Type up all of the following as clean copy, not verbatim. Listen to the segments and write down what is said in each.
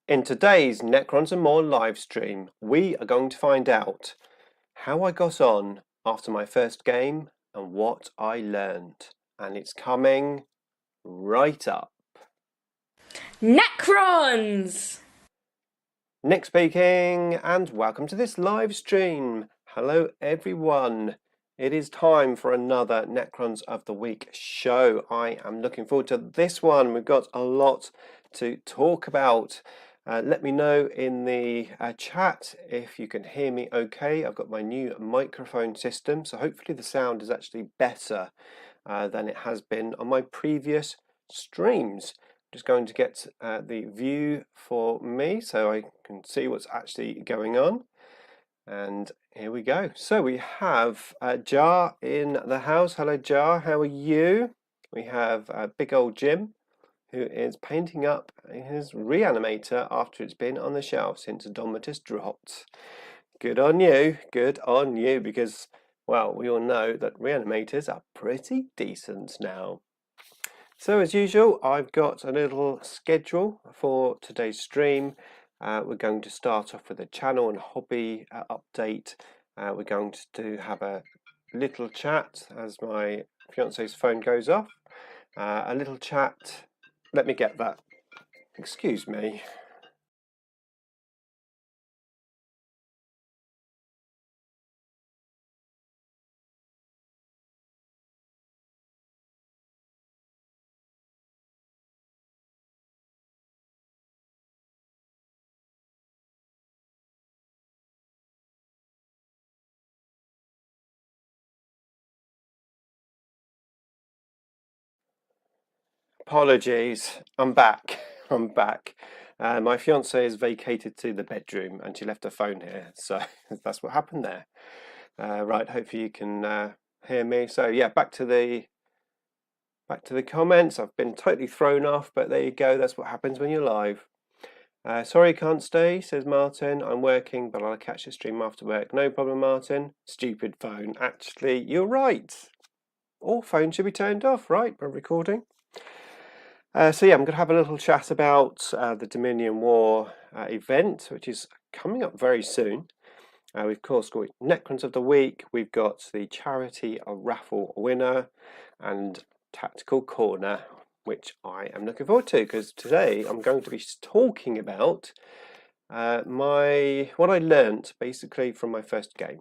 In today's Necrons and More live stream, we are going to find out how I got on after my first game and what I learned. And it's coming right up. Necrons! Nick speaking, and welcome to this live stream. Hello everyone. It is time for another Necrons of the Week show. I am looking forward to this one. We've got a lot to talk about. Let me know in the chat if you can hear me okay. I've got my new microphone system, so hopefully the sound is actually better than it has been on my previous streams. Just going to get the view for me so I can see what's actually going on. And here we go. So we have Jar in the house. Hello Jar, how are you? We have big old Jim, who is painting up his reanimator after it's been on the shelf since Domitus dropped. Good on you, because, well, we all know that reanimators are pretty decent now. So as usual, I've got a little schedule for today's stream. We're going to start off with a channel and hobby update. We're going to have a little chat as my fiance's phone goes off. A little chat. Let me get that. Excuse me. Apologies. I'm back. I'm back. My fiance has vacated to the bedroom and she left her phone here, so that's what happened there. Right, hopefully you can hear me. So yeah, back to the comments. I've been totally thrown off, but there you go. That's what happens when you're live. Sorry, can't stay, says Martin. I'm working, but I'll catch the stream after work. No problem, Martin. Stupid phone. Actually, you're right. All phones should be turned off, right? We're recording. So yeah, I'm going to have a little chat about the Dominion War event, which is coming up very soon. We've of course got Necrons of the Week, we've got the Charity Raffle winner, and Tactical Corner, which I am looking forward to, because today I'm going to be talking about what I learnt basically from my first game.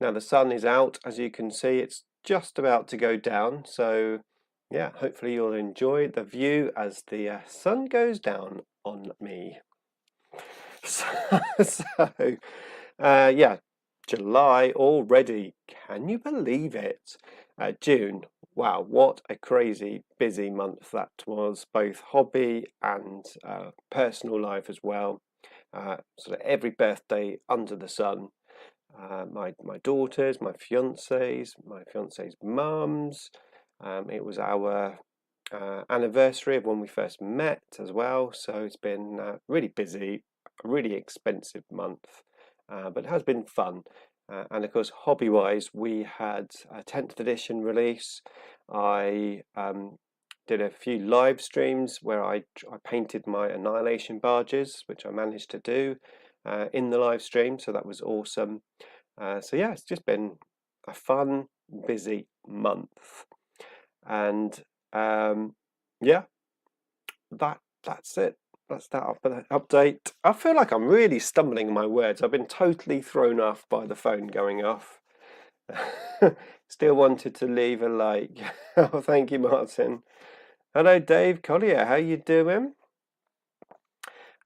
Now the sun is out, as you can see, it's just about to go down, so yeah, hopefully you'll enjoy the view as the sun goes down on me. Yeah, July already. Can you believe it? June. Wow, what a crazy busy month that was, both hobby and personal life as well. Sort of every birthday under the sun. My daughters, my fiance's mums. It was our anniversary of when we first met as well, so it's been really busy, a really expensive month, but it has been fun. And of course, hobby-wise, we had a 10th edition release. I did a few live streams where I painted my Annihilation barges, which I managed to do in the live stream, so that was awesome. So yeah, it's just been a fun, busy month. And yeah, that's it. That's that update. I feel like I'm really stumbling in my words. I've been totally thrown off by the phone going off. Still wanted to leave a like. Oh, thank you, Martin. Hello, Dave Collier. How you doing?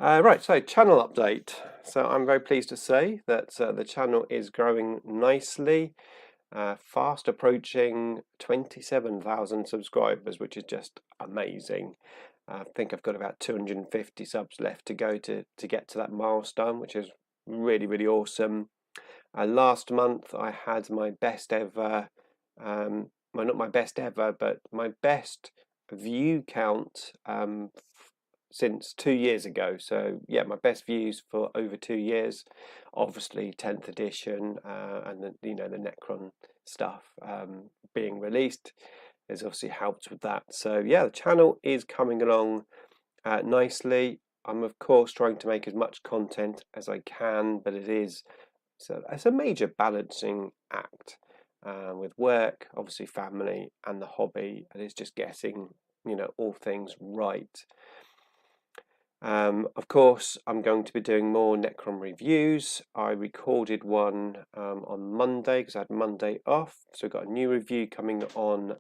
Right, so channel update. So I'm very pleased to say that the channel is growing nicely. Fast approaching 27,000 subscribers, which is just amazing. I think I've got about 250 subs left to go to get to that milestone, which is really, really awesome. Last month I had my best ever, well, not my best ever, but my best view count since 2 years ago. So yeah, my best views for over 2 years. Obviously 10th edition and the Necron stuff being released has obviously helped with that. So yeah, the channel is coming along nicely. I'm of course trying to make as much content as I can, but it's a major balancing act with work, obviously family, and the hobby, and it's just getting all things right. Of course, I'm going to be doing more Necron reviews. I recorded one on Monday because I had Monday off, so we've got a new review coming on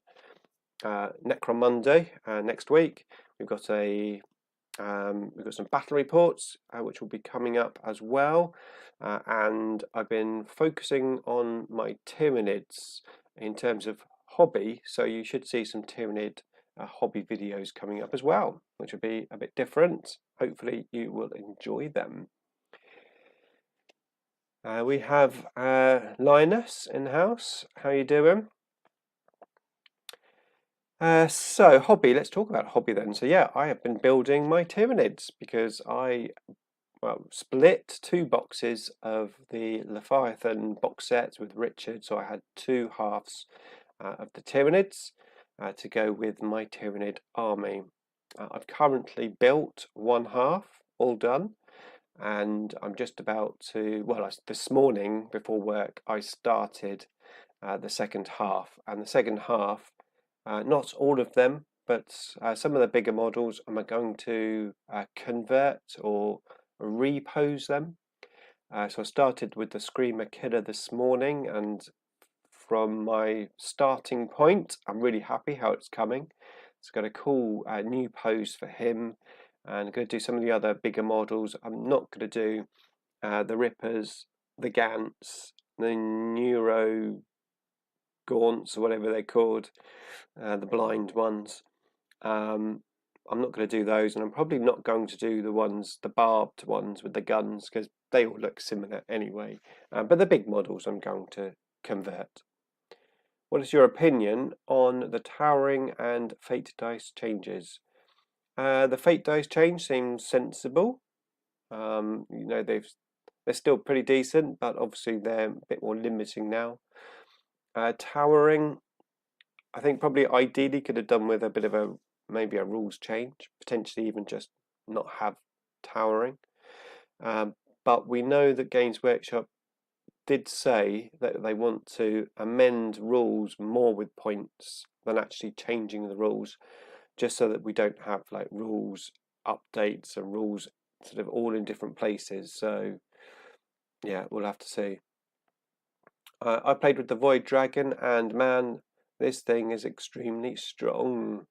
Necron Monday next week. We've got some battle reports which will be coming up as well, and I've been focusing on my Tyranids in terms of hobby, so you should see some Tyranid hobby videos coming up as well, which will be a bit different. Hopefully you will enjoy them. We have Linus in the house. How you doing? So hobby, let's talk about hobby then. So yeah, I have been building my Tyranids because I split 2 boxes of the Leviathan box set with Richard, so I had 2 halves of the Tyranids to go with my Tyranid army. I've currently built 1 half, all done, and I'm just about to, this morning before work I started the second half, and the second half, not all of them, but some of the bigger models I'm going to convert or repose them. So I started with the Screamer Killer this morning, and from my starting point I'm really happy how it's coming. It's got a cool new pose for him, and I'm going to do some of the other bigger models. I'm not going to do the Rippers, the Gants, the Neuro Gaunts, or whatever they're called, the blind ones. I'm not going to do those, and I'm probably not going to do the barbed ones with the guns, because they all look similar anyway. But the big models I'm going to convert. What is your opinion on the Towering and Fate dice changes? The Fate dice change seems sensible. They're still pretty decent, but obviously they're a bit more limiting now. Towering, I think probably ideally could have done with a bit of maybe a rules change, potentially even just not have Towering. But we know that Games Workshop did say that they want to amend rules more with points than actually changing the rules, just so that we don't have like rules updates and rules sort of all in different places. So yeah, we'll have to see. I played with the Void Dragon, and man, this thing is extremely strong.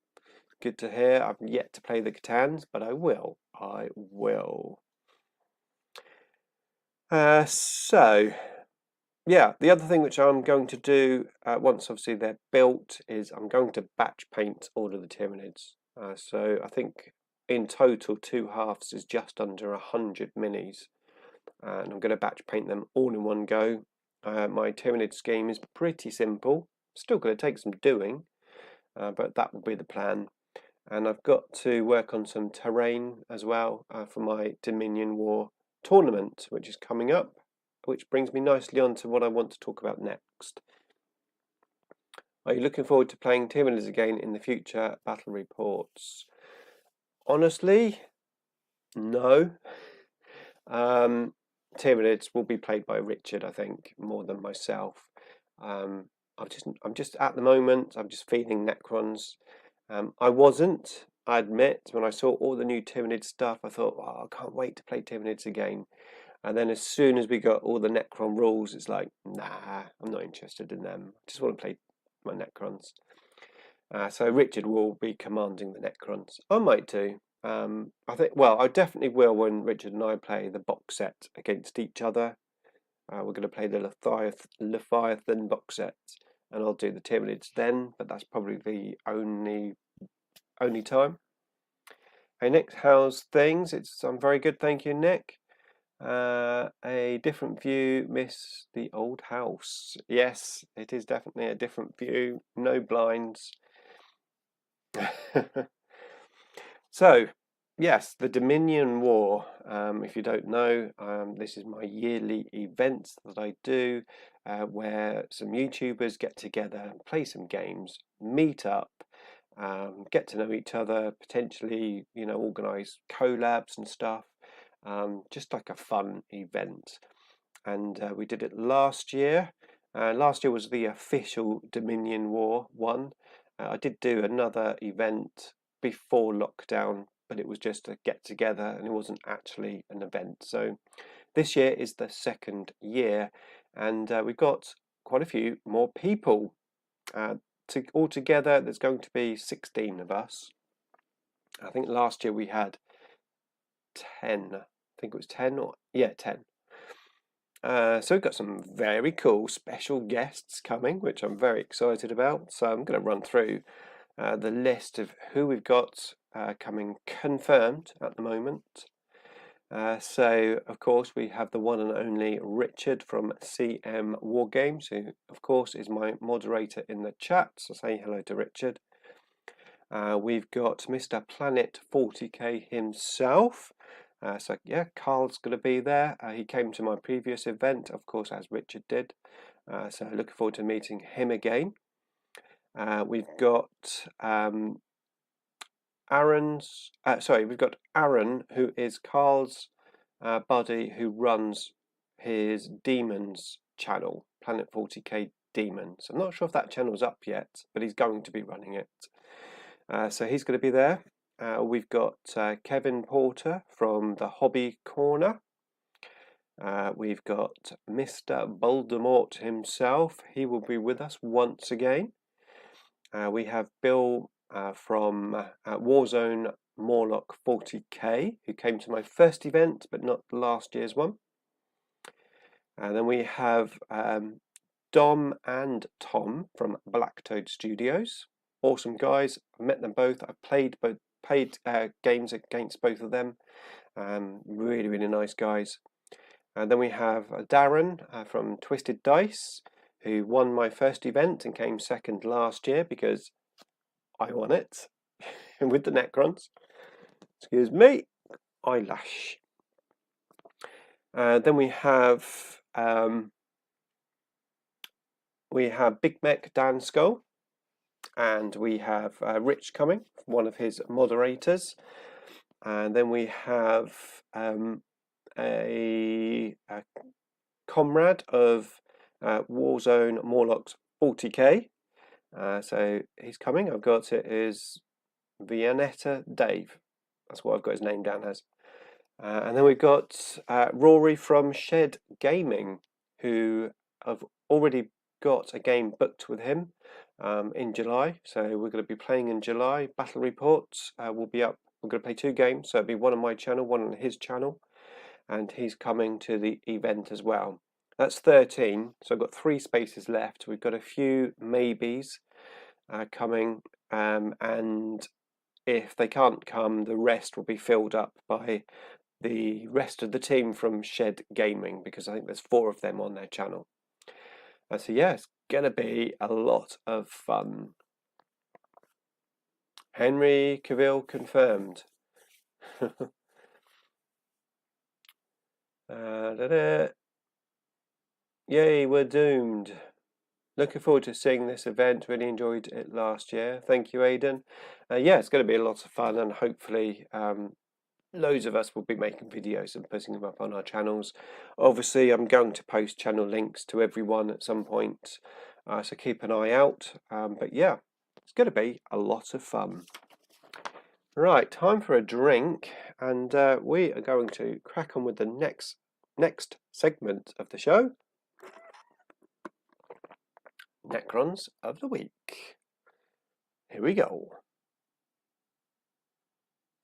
Good to hear. I've yet to play the Catans, but I will. So yeah, the other thing which I'm going to do once obviously they're built is I'm going to batch paint all of the Tyranids. So I think in total 2 halves is just under 100 minis, and I'm going to batch paint them all in one go. My Tyranid scheme is pretty simple. Still going to take some doing, but that will be the plan. And I've got to work on some terrain as well for my Dominion War tournament, which is coming up, which brings me nicely on to what I want to talk about next. Are you looking forward to playing Tyranids again in the future battle reports? Honestly, no. Tyranids will be played by Richard, I think, more than myself. I'm just at the moment, I'm just feeling Necrons. I admit, when I saw all the new Tyranid stuff, I thought, oh, I can't wait to play Tyranids again. And then as soon as we got all the Necron rules, it's like, nah, I'm not interested in them. I just want to play my Necrons. So Richard will be commanding the Necrons. I might do. I definitely will when Richard and I play the box set against each other. We're going to play the Leviathan box set, and I'll do the Tyranids then, but that's probably the only time. Hey Nick, how's things? I'm very good, thank you, Nick. A different view, miss the old house. Yes, it is definitely a different view. No blinds. So, yes, the Dominion War. If you don't know, this is my yearly event that I do, where some YouTubers get together, play some games, meet up, get to know each other, potentially, you know, organise collabs and stuff. Just like a fun event. And we did it last year. Last year was the official Dominion War one. I did do another event before lockdown, but it was just a get together and it wasn't actually an event. So this year is the second year, and we've got quite a few more people. Altogether, there's going to be 16 of us. I think last year we had 10. I think it was 10 or, yeah, 10. So we've got some very cool special guests coming, which I'm very excited about. So I'm going to run through the list of who we've got coming confirmed at the moment. So, of course, we have the one and only Richard from CM Wargames, who, of course, is my moderator in the chat. So say hello to Richard. We've got Mr. Planet 40k himself. So yeah, Carl's going to be there. He came to my previous event, of course, as Richard did. So looking forward to meeting him again. We've got we've got Aaron, who is Carl's buddy, who runs his Demons channel, Planet 40k Demons. I'm not sure if that channel's up yet, but he's going to be running it. So he's going to be there. We've got Kevin Porter from the Hobby Corner. We've got Mr. Voldemort himself. He will be with us once again. We have Bill from Warzone Morlock 40k, who came to my first event, but not last year's one. And then we have Dom and Tom from Black Toad Studios. Awesome guys. I've met them both. I've played games against both of them. Really, really nice guys. And then we have Darren from Twisted Dice, who won my first event and came second last year because I won it with the Necrons. Excuse me, eyelash. Then we have Big Mech Dan Skull, and we have Rich coming, one of his moderators, and then we have a comrade of Warzone Morlocks 40k. So he's coming. I've got it is Vianetta Dave. That's what I've got his name down as. And then we've got Rory from Shed Gaming, who I've already got a game booked with him in July. So we're going to be playing in July. Battle reports will be up. We're going to play 2 games. So it'll be one on my channel, one on his channel. And he's coming to the event as well. That's 13. So I've got 3 spaces left. We've got a few maybes coming. And if they can't come, the rest will be filled up by the rest of the team from Shed Gaming, because I think there's 4 of them on their channel. So yeah, it's going to be a lot of fun. Henry Cavill confirmed. Yay, we're doomed. Looking forward to seeing this event. Really enjoyed it last year. Thank you, Aidan. Yeah, it's going to be a lot of fun, and hopefully loads of us will be making videos and putting them up on our channels. Obviously, I'm going to post channel links to everyone at some point, so keep an eye out. But yeah, it's going to be a lot of fun. Right, time for a drink, and we are going to crack on with the next segment of the show. Necrons of the Week. Here we go.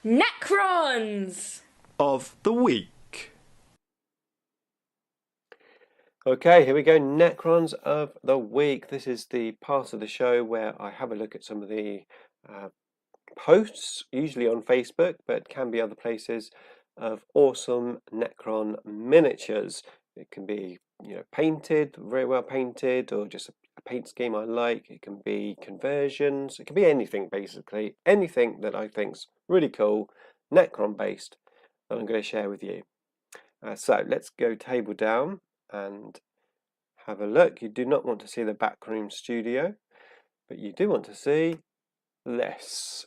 Necrons of the Week. Okay, here we go. Necrons of the Week. This is the part of the show where I have a look at some of the posts, usually on Facebook, but can be other places, of awesome Necron miniatures. It can be, you know, painted, very well painted, or just a paint scheme I like. It can be conversions. It can be anything, basically. Anything that I think's really cool, Necron based, that I'm going to share with you. So let's go table down and have a look. You do not want to see the backroom studio, but you do want to see this.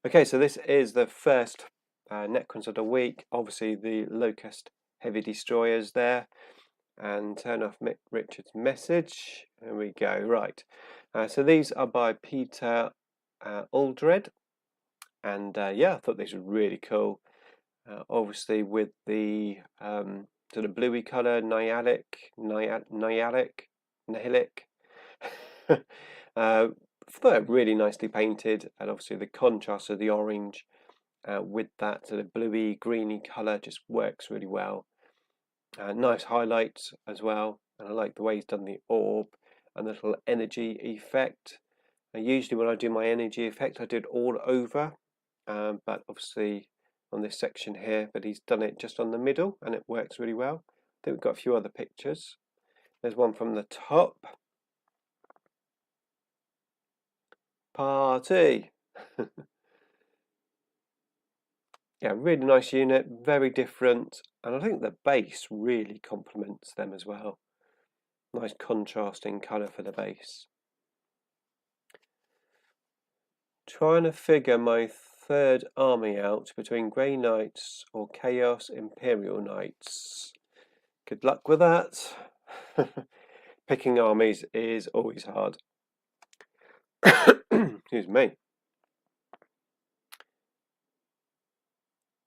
Okay, so this is the first Necrons of the week. Obviously, the Locust Heavy Destroyers there. And turn off Richard's message. There we go. Right. So these are by Peter Aldred. And yeah, I thought these were really cool. Obviously, with the sort of bluey colour, nihilic. They're really nicely painted, and obviously the contrast of the orange with that sort of bluey, greeny colour just works really well. Nice highlights as well, and I like the way he's done the orb and the little energy effect. Usually when I do my energy effect, I do it all over, but obviously on this section here, but he's done it just on the middle, and it works really well. I think we've got a few other pictures. There's one from the top. Party! Yeah, really nice unit, very different, and I think the base really complements them as well. Nice contrasting colour for the base. Trying to figure my third army out between Grey Knights or Chaos Imperial Knights. Good luck with that. Picking armies is always hard. Excuse me.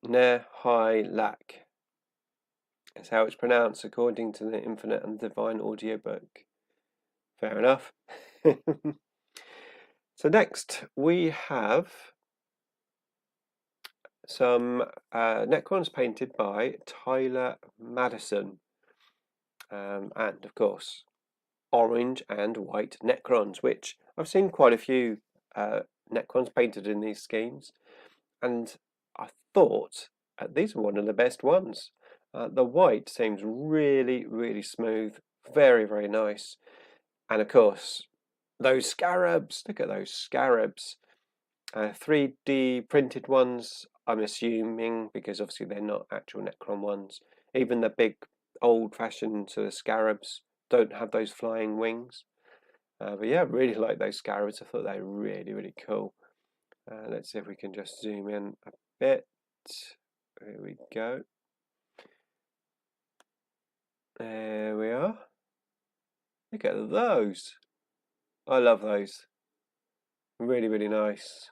Nihilak. That's how it's pronounced according to the Infinite and Divine audiobook. Fair enough. So next we have some Necrons painted by Tyler Madison. And of course orange and white Necrons, which I've seen quite a few Necrons painted in these schemes, and I thought these were one of the best ones. The white seems really, really smooth, very, very nice, and of course those scarabs, look at those scarabs. 3D printed ones, I'm assuming, because obviously they're not actual Necron ones. Even the big old-fashioned sort of scarabs don't have those flying wings. But yeah, I really like those scarabs. I thought they were really, really cool. Let's see if we can just zoom in a bit. Here we go. There we are. Look at those. I love those. Really, really nice.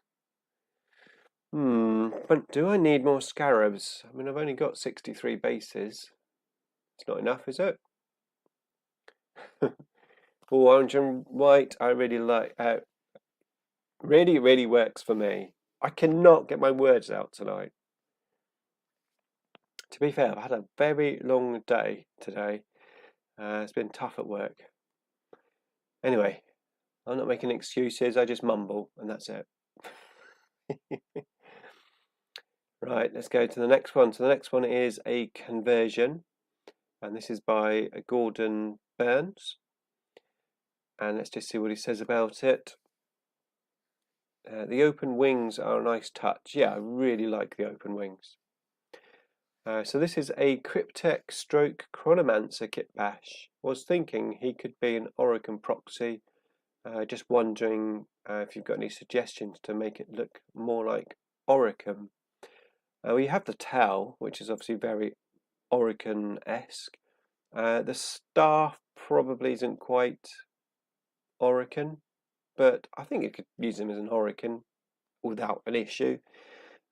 But do I need more scarabs? I mean, I've only got 63 bases. It's not enough, is it? Orange and white, I really like. Really, really works for me. I cannot get my words out tonight. To be fair, I've had a very long day today. It's been tough at work. Anyway, I'm not making excuses. I just mumble, and that's it. Right, let's go to the next one. So the next one is a conversion, and this is by Gordon Burns. And let's just see what he says about it. The open wings are a nice touch. Yeah, I really like the open wings. So this is a Cryptek stroke Chronomancer kit bash. Was thinking he could be an Orokin proxy. Just wondering if you've got any suggestions to make it look more like Orokin. We have the towel, which is obviously very Orokin-esque. The staff probably isn't quite Orokin, but I think you could use him as an Orokin without an issue.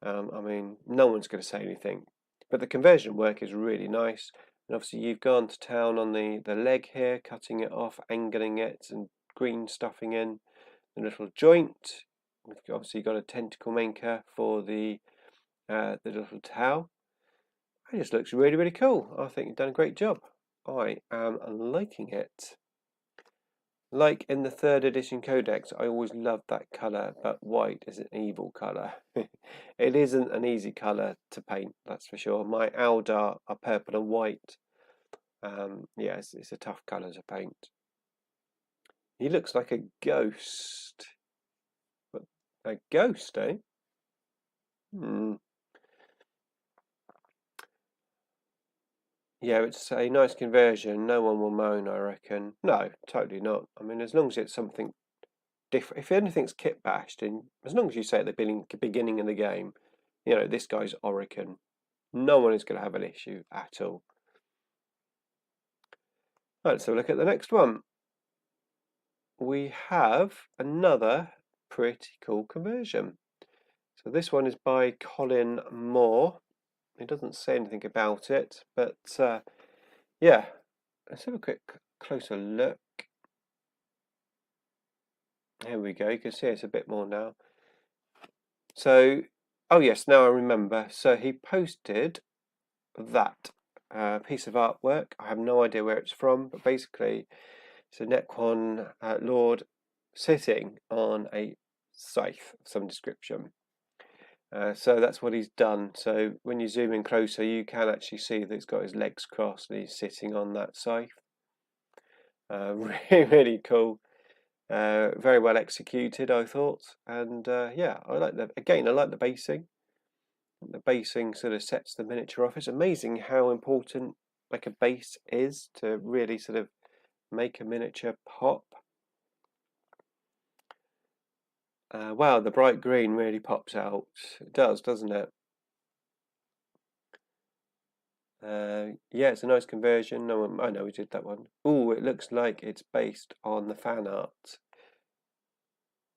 I mean, no one's going to say anything. But the conversion work is really nice. And obviously you've gone to town on the leg here, cutting it off, angling it, and green stuffing in the little joint. We've obviously got a tentacle maker for the little towel. It just looks really, really cool. I think you've done a great job. I am liking it. Like in the 3rd edition codex, I always loved that colour, but white is an evil colour. It isn't an easy colour to paint, that's for sure. My Eldar are purple and white. Yeah, it's a tough colour to paint. He looks like a ghost. But a ghost, eh? Yeah, it's a nice conversion. No one will moan, I reckon. No, totally not. I mean, as long as it's something different. If anything's kit bashed, and as long as you say at the beginning of the game, you know, this guy's Orokin, no one is going to have an issue at all. Right, let's have a look at the next one. We have another pretty cool conversion. So this one is by Colin Moore. He doesn't say anything about it, but yeah, let's have a quick closer look. Here we go, you can see it's a bit more now. So, oh yes, now I remember. So he posted that piece of artwork. I have no idea where it's from, but basically it's a Necron Lord sitting on a scythe of some description. So that's what he's done. So when you zoom in closer, you can actually see that he's got his legs crossed and he's sitting on that scythe. Really, really cool. Very well executed, I thought. And yeah, I like the basing. The basing sort of sets the miniature off. It's amazing how important like a base is to really sort of make a miniature pop. Wow, the bright green really pops out. It does, doesn't it? Yeah, it's a nice conversion. I know we did that one. Oh, it looks like it's based on the fan art.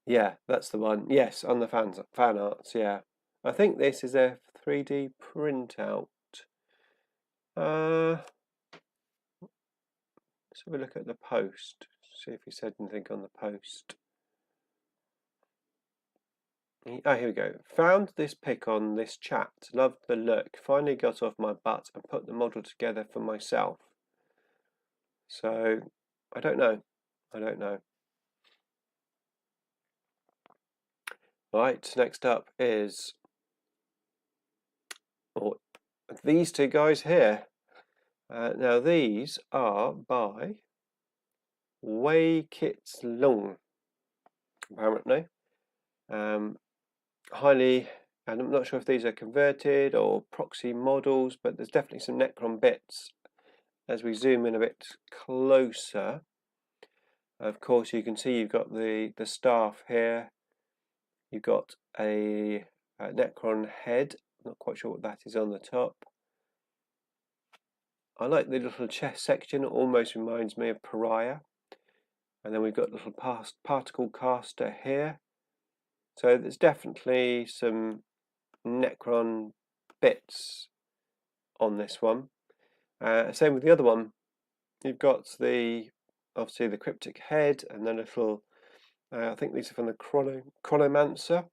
Yeah, that's the one. Yes, on the fan arts. Yeah, I think this is a 3D printout. Let's have a look at the post. See if he said anything on the post. Oh, here we go. Found this pic on this chat. Loved the look. Finally got off my butt and put the model together for myself. So, I don't know. I don't know. Right, next up is these two guys here. Now these are by Wei Kits Lung, apparently. Highly, and I'm not sure if these are converted or proxy models, but there's definitely some Necron bits. As we zoom in a bit closer, of course you can see you've got the staff here. You've got a Necron head. Not quite sure what that is on the top. I like the little chest section. It almost reminds me of Pariah. And then we've got a little particle caster here. So there's definitely some Necron bits on this one. Same with the other one. You've got obviously the cryptic head and then a little, I think these are from the Chronomancer.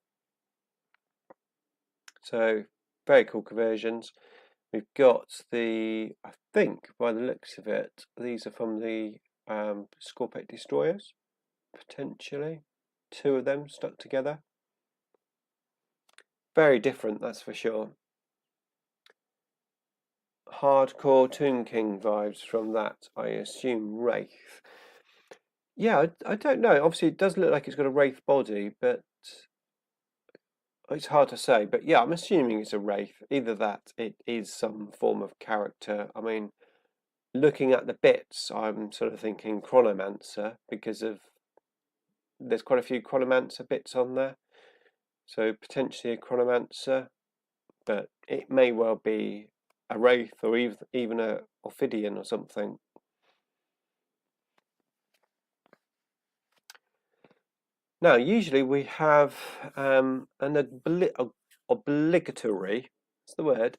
So very cool conversions. We've got I think by the looks of it, these are from the Scorpec destroyers, potentially. Two of them stuck together. Very different, that's for sure. Hardcore Tomb King vibes from that, I assume. Wraith. Yeah, I don't know. Obviously, it does look like it's got a Wraith body, but it's hard to say. But yeah, I'm assuming it's a Wraith. Either that, it is some form of character. I mean, looking at the bits, I'm sort of thinking Chronomancer because there's quite a few Chronomancer bits on there. So potentially a Chronomancer, but it may well be a Wraith or even a Ophidian or something. Now, usually we have an obligatory, what's the word,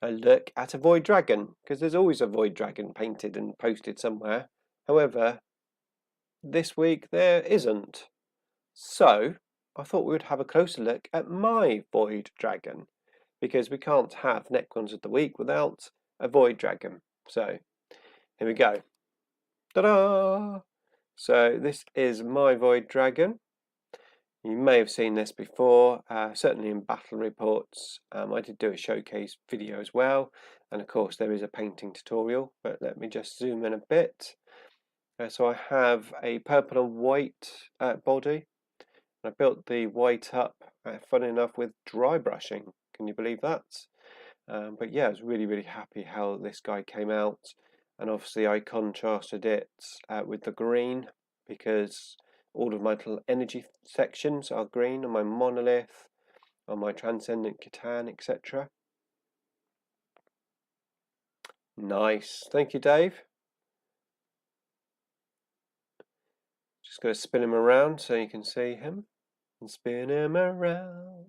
a look at a Void Dragon, because there's always a Void Dragon painted and posted somewhere. However, this week there isn't. So, I thought we would have a closer look at my Void Dragon, because we can't have Necrons of the Week without a Void Dragon. So, here we go. Ta-da! So, this is my Void Dragon. You may have seen this before, certainly in battle reports. I did do a showcase video as well, and of course there is a painting tutorial, but let me just zoom in a bit. So I have a purple and white body. I built the white up, funny enough, with dry brushing. Can you believe that? But yeah, I was really, really happy how this guy came out, and obviously I contrasted it with the green because All of my little energy sections are green on my monolith, on my transcendent Catan, etc. Nice. Thank you, Dave. Just going to spin him around so you can see him. And spin him around.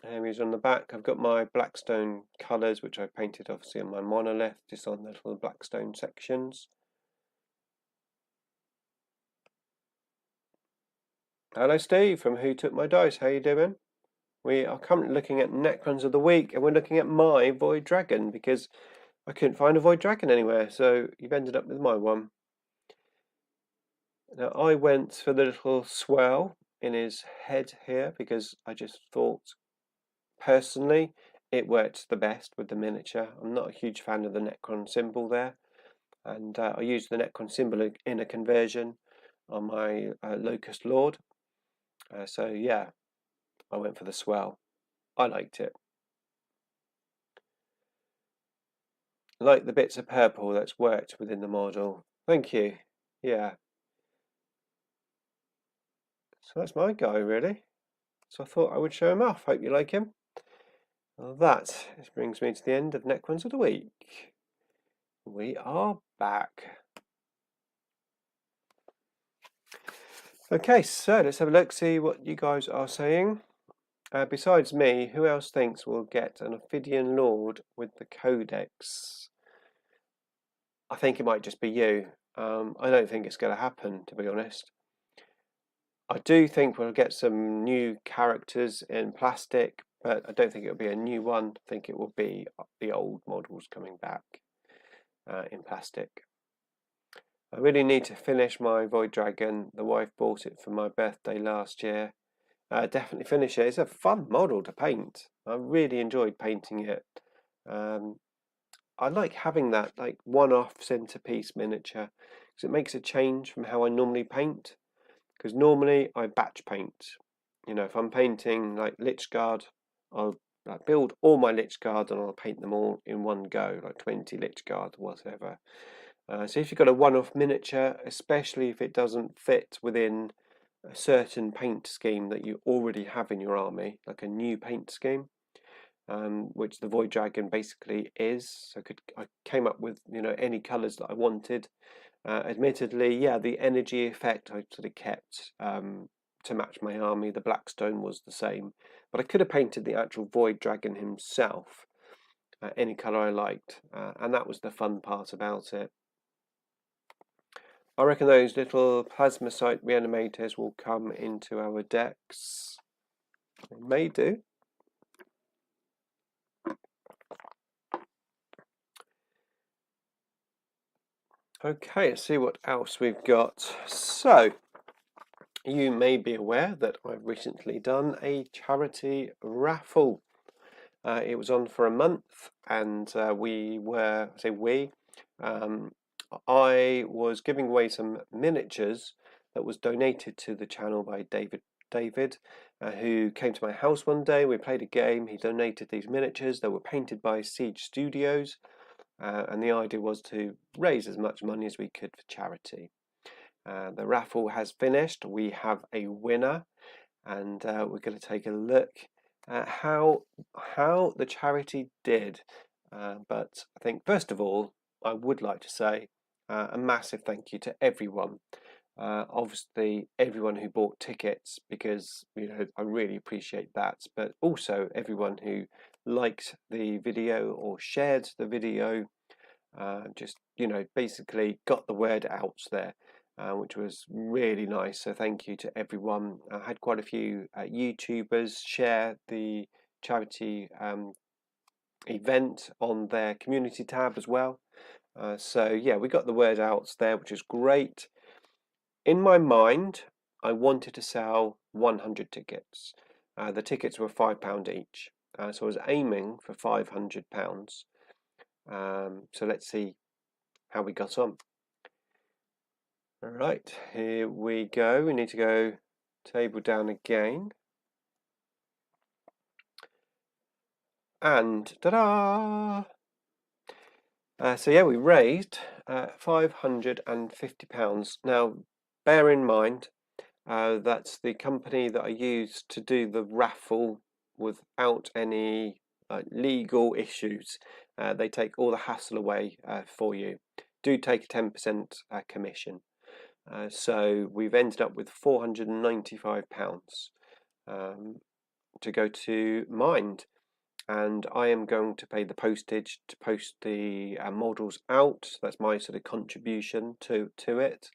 There he's on the back. I've got my Blackstone colours, which I painted obviously on my monolith, just on the little Blackstone sections. Hello, Steve from Who Took My Dice. How you doing? We are currently looking at Necrons of the Week, and we're looking at my Void Dragon because I couldn't find a Void Dragon anywhere, so you've ended up with my one. Now, I went for the little swell in his head here because I just thought, personally, it worked the best with the miniature. I'm not a huge fan of the Necron symbol there, and I used the Necron symbol in a conversion on my Locust Lord. So yeah, I went for the swell. I liked it. Like the bits of purple that's worked within the model. Thank you. Yeah. So that's my guy, really. So I thought I would show him off. Hope you like him. Well, that brings me to the end of Necrons of the Week. We are back. Okay, so let's have a look, see what you guys are saying. Besides me, who else thinks we'll get an Ophidian Lord with the Codex? I think it might just be you. I don't think it's going to happen, to be honest. I do think we'll get some new characters in plastic, but I don't think it'll be a new one. I think it will be the old models coming back in plastic. I really need to finish my Void Dragon. The wife bought it for my birthday last year. Definitely finish it. It's a fun model to paint. I really enjoyed painting it. I like having that like one-off centerpiece miniature because it makes a change from how I normally paint. Because normally I batch paint. You know, if I'm painting like Lich Guard, I'll build all my Lich Guard and I'll paint them all in one go, like 20 Lich Guard, whatever. So if you've got a one-off miniature, especially if it doesn't fit within a certain paint scheme that you already have in your army, like a new paint scheme, which the Void Dragon basically is. So I came up with any colours that I wanted. Admittedly, yeah, the energy effect I sort of kept to match my army. The Blackstone was the same, but I could have painted the actual Void Dragon himself any colour I liked, and that was the fun part about it. I reckon those little plasmacyte reanimators will come into our decks. They may do. Okay, let's see what else we've got. So, you may be aware that I've recently done a charity raffle. It was on for a month, and I was giving away some miniatures that was donated to the channel by David, who came to my house one day. We played a game. He donated these miniatures that were painted by Siege Studios, and the idea was to raise as much money as we could for charity. The raffle has finished. We have a winner, and we're going to take a look at how the charity did. But I think first of all, I would like to say a massive thank you to everyone. Obviously, everyone who bought tickets, because I really appreciate that. But also everyone who liked the video or shared the video, just basically got the word out there. Which was really nice. So thank you to everyone. I had quite a few YouTubers share the charity event on their community tab as well. So yeah, we got the word out there, which is great. In my mind, I wanted to sell 100 tickets. The tickets were £5 each. So I was aiming for £500. So let's see how we got on. Right, here we go. We need to go table down again. And ta-da! So yeah, we raised £550. Now, bear in mind that's the company that I used to do the raffle without any legal issues. They take all the hassle away for you. Do take a 10% commission. So we've ended up with £495 to go to Mind. And I am going to pay the postage to post the models out. So that's my sort of contribution to it.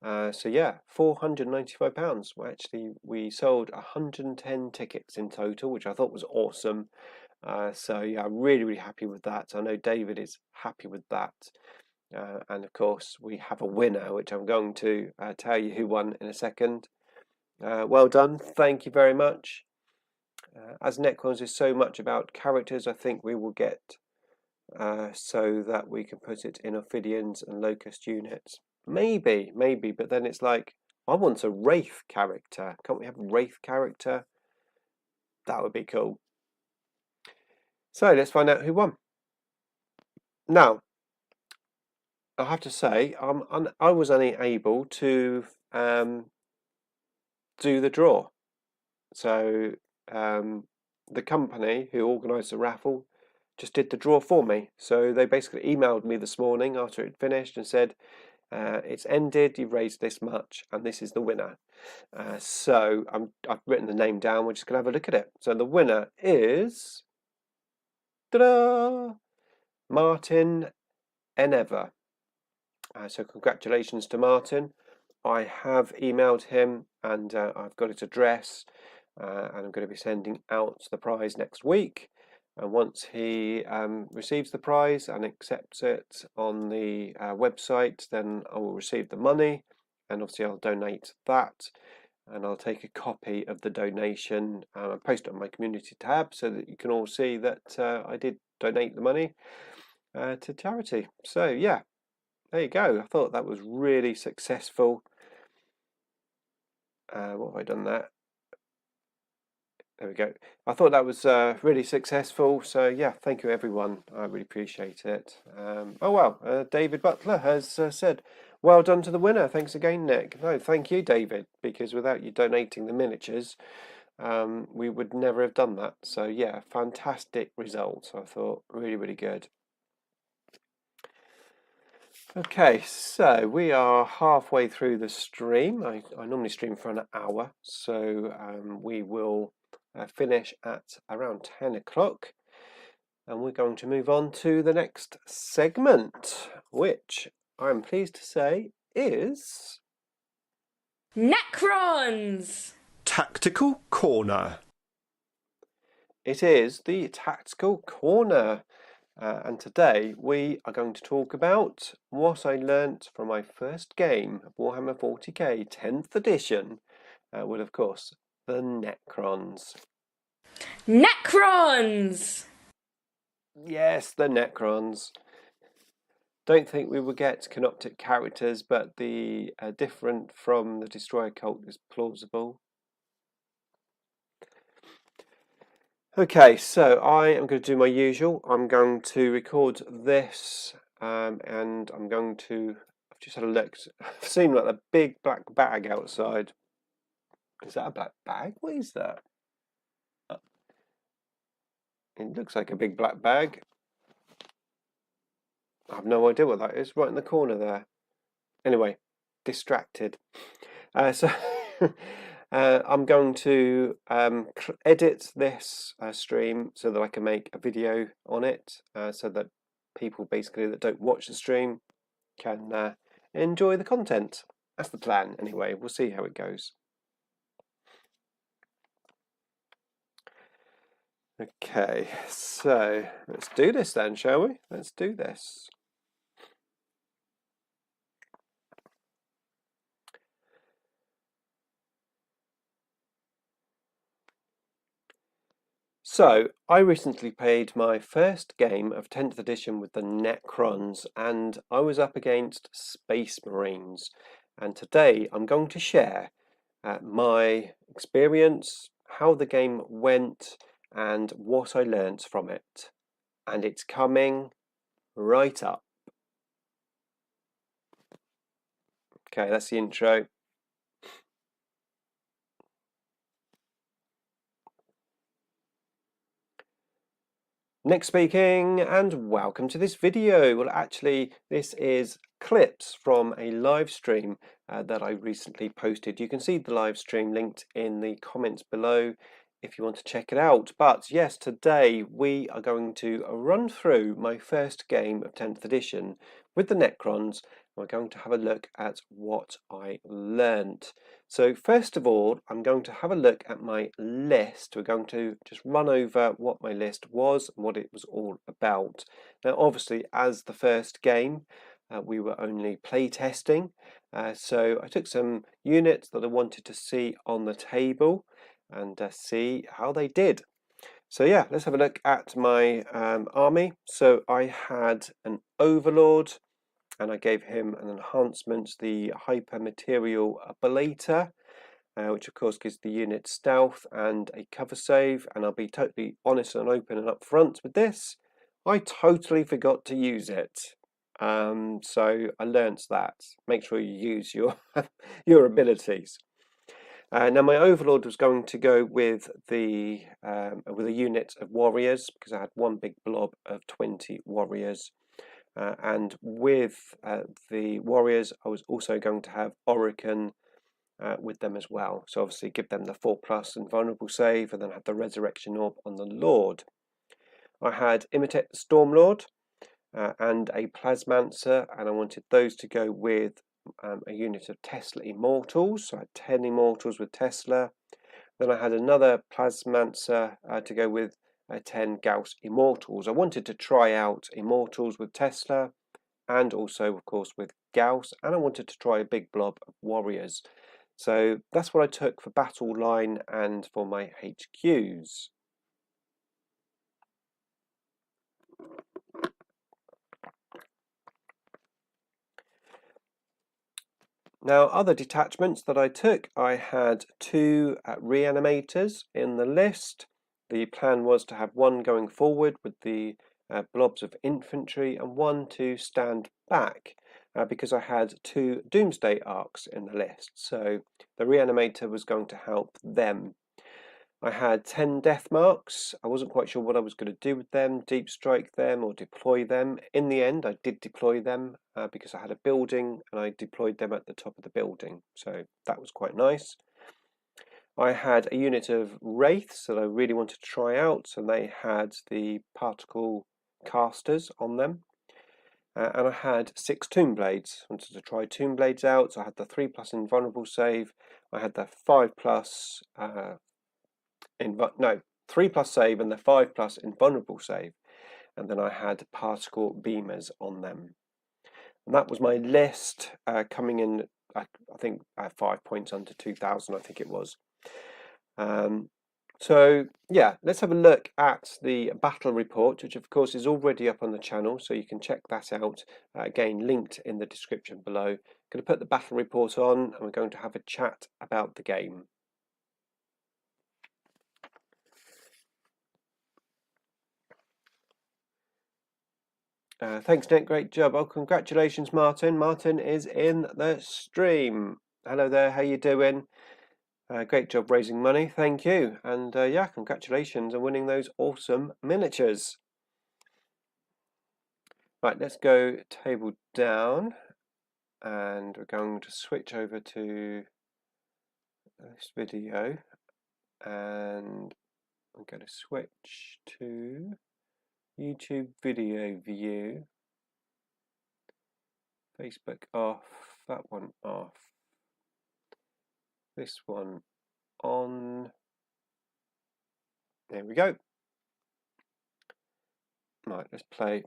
So yeah, £495. Well, actually, we sold 110 tickets in total, which I thought was awesome. So yeah, I'm really happy with that. I know David is happy with that. And of course, we have a winner, which I'm going to tell you who won in a second. Well done. Thank you very much. As Necrons is so much about characters, I think we will get so that we can put it in Ophidians and Locust units. Maybe, but then it's like, I want a Wraith character. Can't we have a Wraith character? That would be cool. So let's find out who won. Now, I have to say, I was unable to do the draw. So the company who organised the raffle just did the draw for me. So they basically emailed me this morning after it finished and said, it's ended, you've raised this much, and this is the winner. So I've written the name down, we're just going to have a look at it. So the winner is ta-da, Martin Enever. So congratulations to Martin. I have emailed him and I've got his address and I'm going to be sending out the prize next week. And once he receives the prize and accepts it on the website, then I will receive the money and obviously I'll donate that. And I'll take a copy of the donation and post it on my community tab so that you can all see that I did donate the money to charity. So yeah, there you go. I thought that was really successful. What have I done there? There we go. I thought that was really successful. So yeah, thank you everyone. I really appreciate it. Oh well, David Butler has said, well done to the winner. Thanks again, Nick. No, thank you, David, because without you donating the miniatures, we would never have done that. So yeah, fantastic result. I thought really good. Okay, so we are halfway through the stream. I normally stream for an hour, so we will finish at around 10 o'clock. And we're going to move on to the next segment, which I'm pleased to say is... Necrons! Tactical Corner. It is the Tactical Corner. And today we are going to talk about what I learnt from my first game of Warhammer 40k 10th edition, with of course the Necrons. Necrons! Yes, the Necrons. Don't think we will get canoptic characters, but the different from the Destroyer cult is plausible. Okay, so I am going to do my usual. I'm going to record this and I'm going to... I've just had a look. I've seen like a big black bag outside. Is that a black bag? What is that? It looks like a big black bag. I have no idea what that is. Right in the corner there. Anyway, distracted. So... I'm going to edit this stream so that I can make a video on it so that people basically that don't watch the stream can enjoy the content. That's the plan anyway. We'll see how it goes. Okay, so let's do this then, shall we? Let's do this. So, I recently played my first game of 10th edition with the Necrons, and I was up against Space Marines. And today I'm going to share my experience, how the game went, and what I learnt from it. And it's coming right up. Okay, that's the intro. Nick speaking, and welcome to this video. Well, actually, this is clips from a live stream that I recently posted. You can see the live stream linked in the comments below if you want to check it out. But yes, today we are going to run through my first game of 10th edition with the Necrons. We're going to have a look at what I learned. So first of all, I'm going to have a look at my list. We're going to just run over what my list was and what it was all about. Now, obviously, as the first game, we were only play testing. So I took some units that I wanted to see on the table and see how they did. So yeah, let's have a look at my army. So I had an Overlord, and I gave him an enhancement, the Hyper Material Ablator, which of course gives the unit stealth and a cover save. And I'll be totally honest and open and upfront with this, I totally forgot to use it. So I learnt that. Make sure you use your your abilities. Now my Overlord was going to go with a unit of warriors, because I had one big blob of 20 warriors. And with the warriors, I was also going to have Orokin with them as well. So obviously give them the 4+ invulnerable save, and then have the Resurrection Orb on the Lord. I had Imitate the Stormlord and a Plasmancer, and I wanted those to go with a unit of Tesla Immortals. So I had 10 Immortals with Tesla. Then I had another Plasmancer to go with 10 Gauss Immortals. I wanted to try out Immortals with Tesla, and also, of course, with Gauss, and I wanted to try a big blob of Warriors. So that's what I took for battle line and for my HQs. Now, other detachments that I took, I had 2 reanimators in the list. The plan was to have one going forward with the blobs of infantry, and one to stand back, because I had 2 Doomsday Arcs in the list. So the reanimator was going to help them. I had 10 death marks. I wasn't quite sure what I was going to do with them, deep strike them or deploy them. In the end, I did deploy them because I had a building, and I deployed them at the top of the building. So that was quite nice. I had a unit of wraiths that I really wanted to try out, and they had the particle casters on them. And I had 6 Tomb Blades. I wanted to try Tomb Blades out, so I had the 3+ invulnerable save. I had the 5+ 3+ save and the 5+ invulnerable save, and then I had particle beamers on them. And that was my list, coming in, I think 5 points under 2,000, I think it was. So yeah, let's have a look at the battle report, which of course is already up on the channel, so you can check that out. Again, linked in the description below. I'm going to put the battle report on, and we're going to have a chat about the game. Thanks, Nick. Great job. Oh, congratulations, Martin. Martin is in the stream. Hello there. How you doing? Great job raising money. Thank you. And yeah, congratulations on winning those awesome miniatures. Right, let's go table down, and we're going to switch over to this video, and I'm going to switch to YouTube video view. Facebook off, that one off, this one on. There we go. Right, let's play.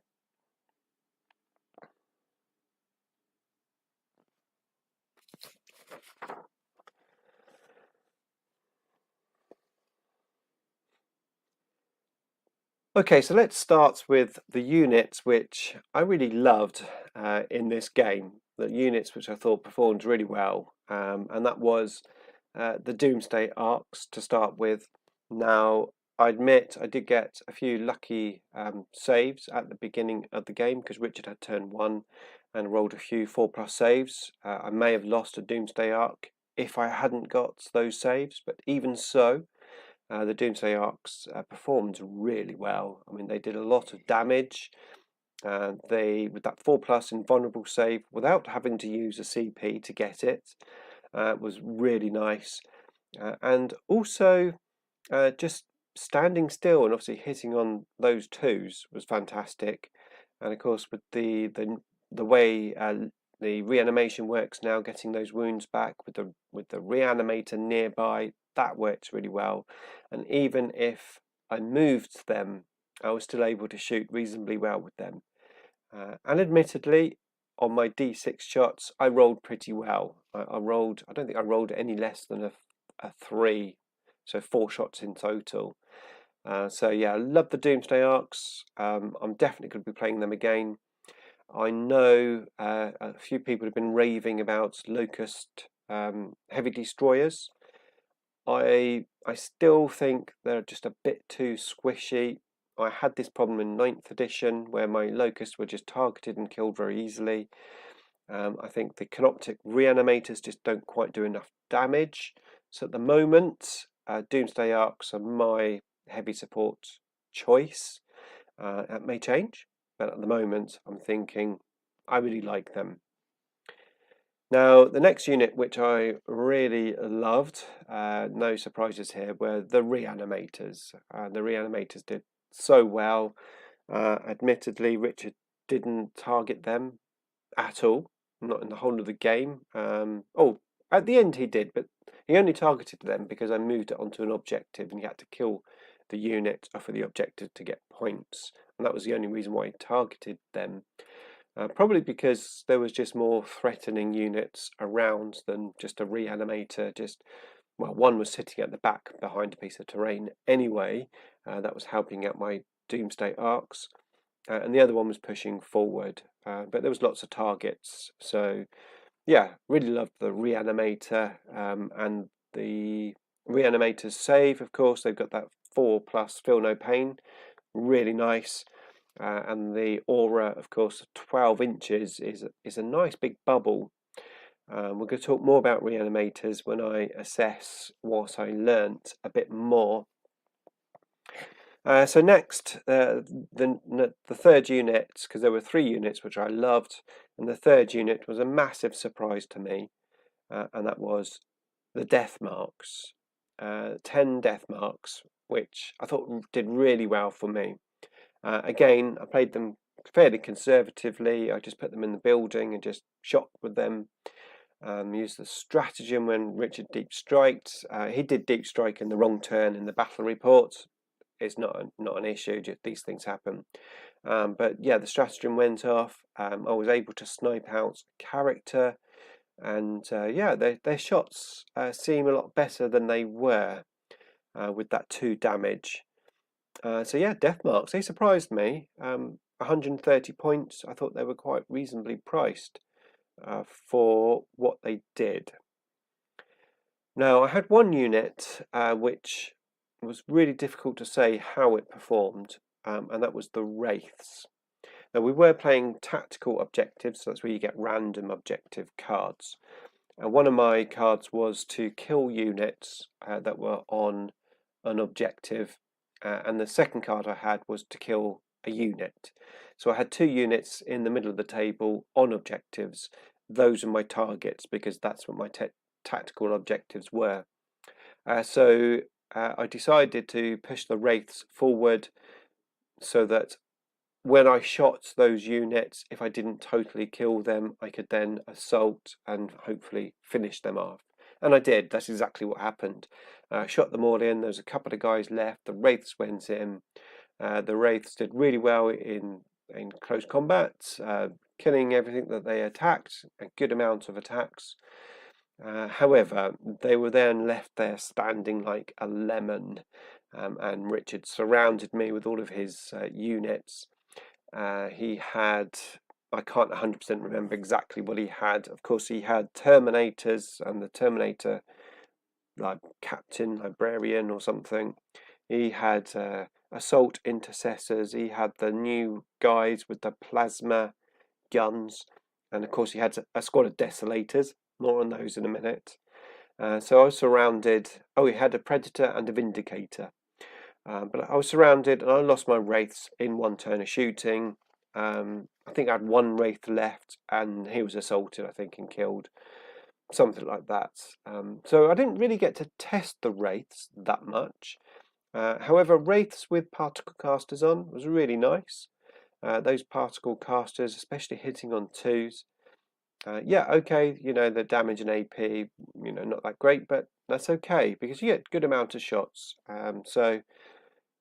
Okay, so let's start with the units which I really loved in this game. The units which I thought performed really well, and that was the Doomsday Arcs to start with. Now, I admit I did get a few lucky saves at the beginning of the game, because Richard had turn 1, and rolled a few 4+ saves. I may have lost a Doomsday Arc if I hadn't got those saves, but even so, the Doomsday Arcs performed really well. I mean, they did a lot of damage. They, with that 4+ invulnerable save, without having to use a CP to get it, was really nice. And also, just standing still and obviously hitting on those 2s was fantastic. And of course, with the way the reanimation works now, getting those wounds back with the reanimator nearby, that works really well. And even if I moved them, I was still able to shoot reasonably well with them. And admittedly, on my D6 shots, I rolled pretty well. I don't think I rolled any less than a 3, so 4 shots in total. So yeah, I love the Doomsday Arcs. I'm definitely going to be playing them again. I know a few people have been raving about Locust heavy destroyers. I still think they're just a bit too squishy. I had this problem in 9th edition where my Locusts were just targeted and killed very easily. I think the Canoptic Reanimators just don't quite do enough damage. So at the moment, Doomsday Arcs are my heavy support choice. That may change, but at the moment I'm thinking I really like them. Now, the next unit which I really loved, no surprises here, were the Reanimators. The Reanimators did so well. Admittedly, Richard didn't target them at all, not in the whole of the game. At the end he did, but he only targeted them because I moved it onto an objective and he had to kill the unit for the objective to get points. And that was the only reason why he targeted them. Probably because there was just more threatening units around than just a reanimator. One was sitting at the back behind a piece of terrain anyway. That was helping out my Doomsday Arcs. And the other one was pushing forward. But there was lots of targets. So yeah, really loved the Reanimator and the Reanimator's save, of course. They've got that 4+ Feel No Pain. Really nice. And the aura, of course, 12 inches is a nice big bubble. We're going to talk more about reanimators when I assess what I learnt a bit more. So next, the third unit, because there were 3 units which I loved, and the third unit was a massive surprise to me, and that was the Death Marks. 10 Death Marks, which I thought did really well for me. Again, I played them fairly conservatively. I just put them in the building and just shot with them. Used the stratagem when Richard deep striked. He did deep strike in the wrong turn in the battle report. It's not an issue. Just these things happen. But yeah, the stratagem went off. I was able to snipe out character, and yeah, their shots seem a lot better than they were with that 2 damage. So yeah, Death Marks, they surprised me. 130 points, I thought they were quite reasonably priced for what they did. Now, I had one unit which was really difficult to say how it performed, and that was the Wraiths. Now, we were playing tactical objectives, so that's where you get random objective cards. And one of my cards was to kill units that were on an objective, and the second card I had was to kill a unit. So I had 2 units in the middle of the table on objectives. Those are my targets because that's what my tactical objectives were. So I decided to push the Wraiths forward so that when I shot those units, if I didn't totally kill them, I could then assault and hopefully finish them off. And I did. That's exactly what happened. Shot them all in. There was a couple of guys left. The Wraiths went in. The Wraiths did really well in close combat, killing everything that they attacked, a good amount of attacks. However, they were then left there standing like a lemon, and Richard surrounded me with all of his units. He had, I can't 100% remember exactly what he had. Of course, he had Terminators and the Terminator, like Captain Librarian or something. He had Assault Intercessors. He had the new guys with the plasma guns. and of course he had a squad of Desolators. More on those in a minute. So I was surrounded. Oh, he had a Predator and a Vindicator. But I was surrounded, and I lost my Wraiths in one turn of shooting. I think I had one Wraith left, and he was assaulted, I think, and killed. Something like that. So I didn't really get to test the Wraiths that much. However, Wraiths with particle casters on was really nice. Those particle casters, especially hitting on 2s. Yeah, okay, the damage and AP, not that great, but that's okay because you get good amount of shots. So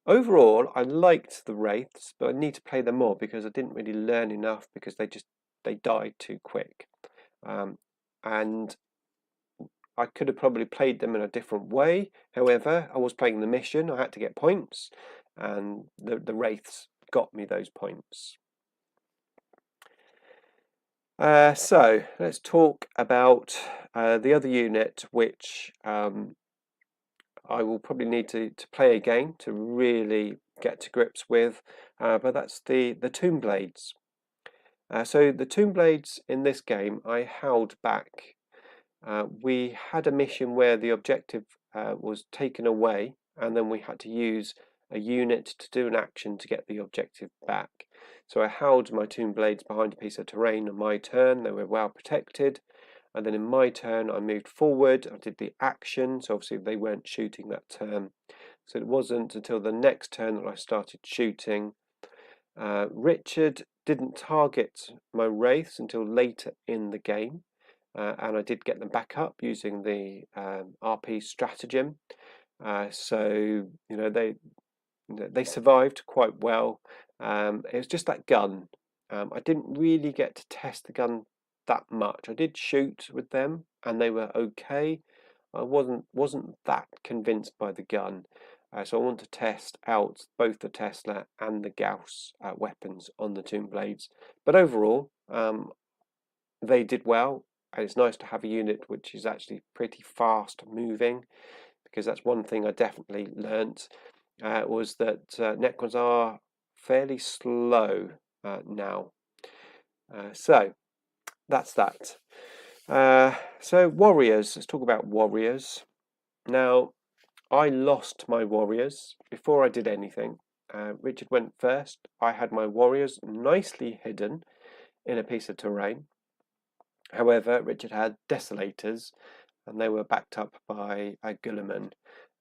overall, I liked the Wraiths, but I need to play them more because I didn't really learn enough because they died too quick. And I could have probably played them in a different way. However, I was playing the mission, I had to get points, and the Wraiths got me those points. So let's talk about the other unit, which I will probably need to play again to really get to grips with, but that's the Tomb Blades. So the Tomb Blades in this game I held back. We had a mission where the objective was taken away, and then we had to use a unit to do an action to get the objective back. So I held my Tomb Blades behind a piece of terrain on my turn. They were well protected. And then in my turn, I moved forward. I did the action. So obviously they weren't shooting that turn. So it wasn't until the next turn that I started shooting. Richard didn't target my Wraiths until later in the game. And I did get them back up using the RP stratagem. So they survived quite well. It was just that gun. I didn't really get to test the gun that much. I did shoot with them, and they were okay. I wasn't that convinced by the gun, so I want to test out both the Tesla and the Gauss weapons on the Tomb Blades. But overall, they did well, and it's nice to have a unit which is actually pretty fast moving, because that's one thing I definitely learnt. Was that Necrons are fairly slow now. So that's that. So warriors, let's talk about warriors. Now, I lost my warriors before I did anything. Richard went first. I had my warriors nicely hidden in a piece of terrain. However, Richard had Desolators, and they were backed up by a Guilliman.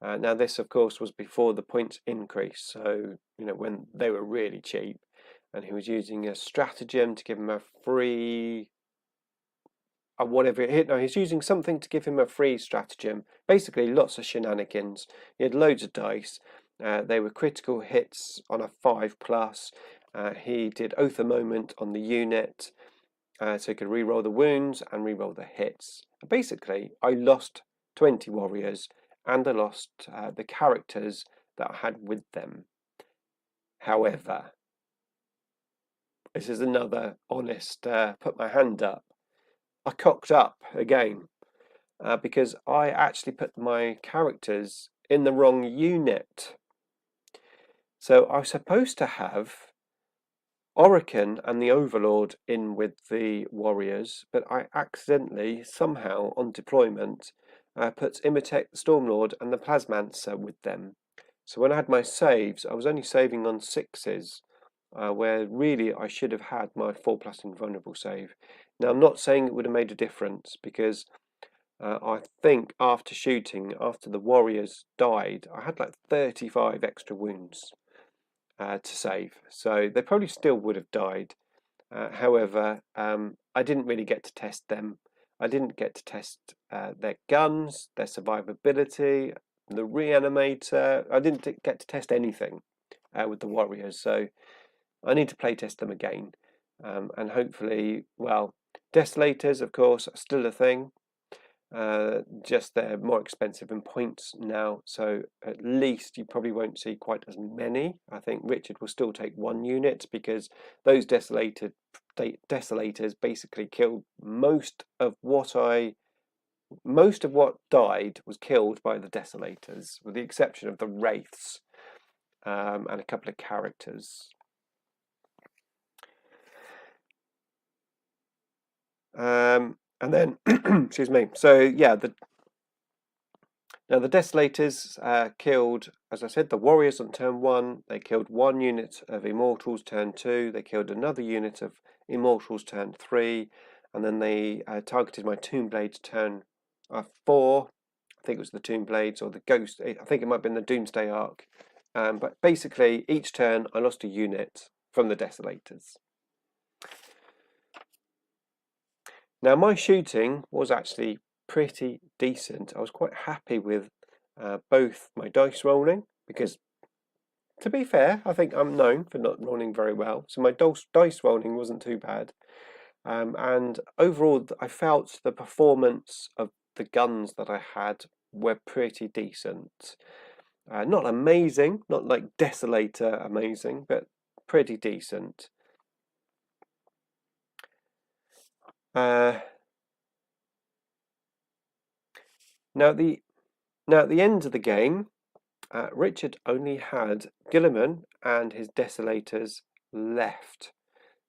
Now this, of course, was before the points increase, so when they were really cheap, and he was using a stratagem to give him a free, whatever it hit. No, he's using something to give him a free stratagem. Basically, lots of shenanigans. He had loads of dice. They were critical hits on a 5+. He did Oath a Moment on the unit, so he could re-roll the wounds and re-roll the hits. Basically, I lost 20 warriors, and I lost the characters that I had with them. However, this is another honest put my hand up. I cocked up again because I actually put my characters in the wrong unit. So I was supposed to have Orokin and the Overlord in with the warriors, but I accidentally, somehow, on deployment, put Imitek the Stormlord and the Plasmancer with them. So when I had my saves, I was only saving on 6s, where really I should have had my 4+ invulnerable save. Now I'm not saying it would have made a difference, because I think after shooting, after the warriors died, I had like 35 extra wounds to save, so they probably still would have died. However, I didn't really get to test them. I didn't get to test their guns, their survivability, the reanimator. I didn't get to test anything with the warriors, so I need to play test them again. And hopefully, well, Desolators, of course, are still a thing. Just they're more expensive in points now, so at least you probably won't see quite as many. I think Richard will still take one unit, because those Desolators basically killed most of what died was killed by the Desolators, with the exception of the Wraiths and a couple of characters. And then, excuse me. So yeah, now the Desolators killed, as I said, the Warriors on turn 1. They killed 1 unit of Immortals turn 2. They killed another unit of Immortals turn 3. And then they targeted my Tomb Blades turn 4. I think it was the Tomb Blades or the Ghost. I think it might have been the Doomsday Arc. But basically, each turn I lost a unit from the Desolators. Now my shooting was actually pretty decent. I was quite happy with both my dice rolling, because to be fair, I think I'm known for not rolling very well. So my dice rolling wasn't too bad. And overall, I felt the performance of the guns that I had were pretty decent. Not amazing, not like Desolator amazing, but pretty decent. Now at the end of the game, Richard only had Guilliman and his Desolators left.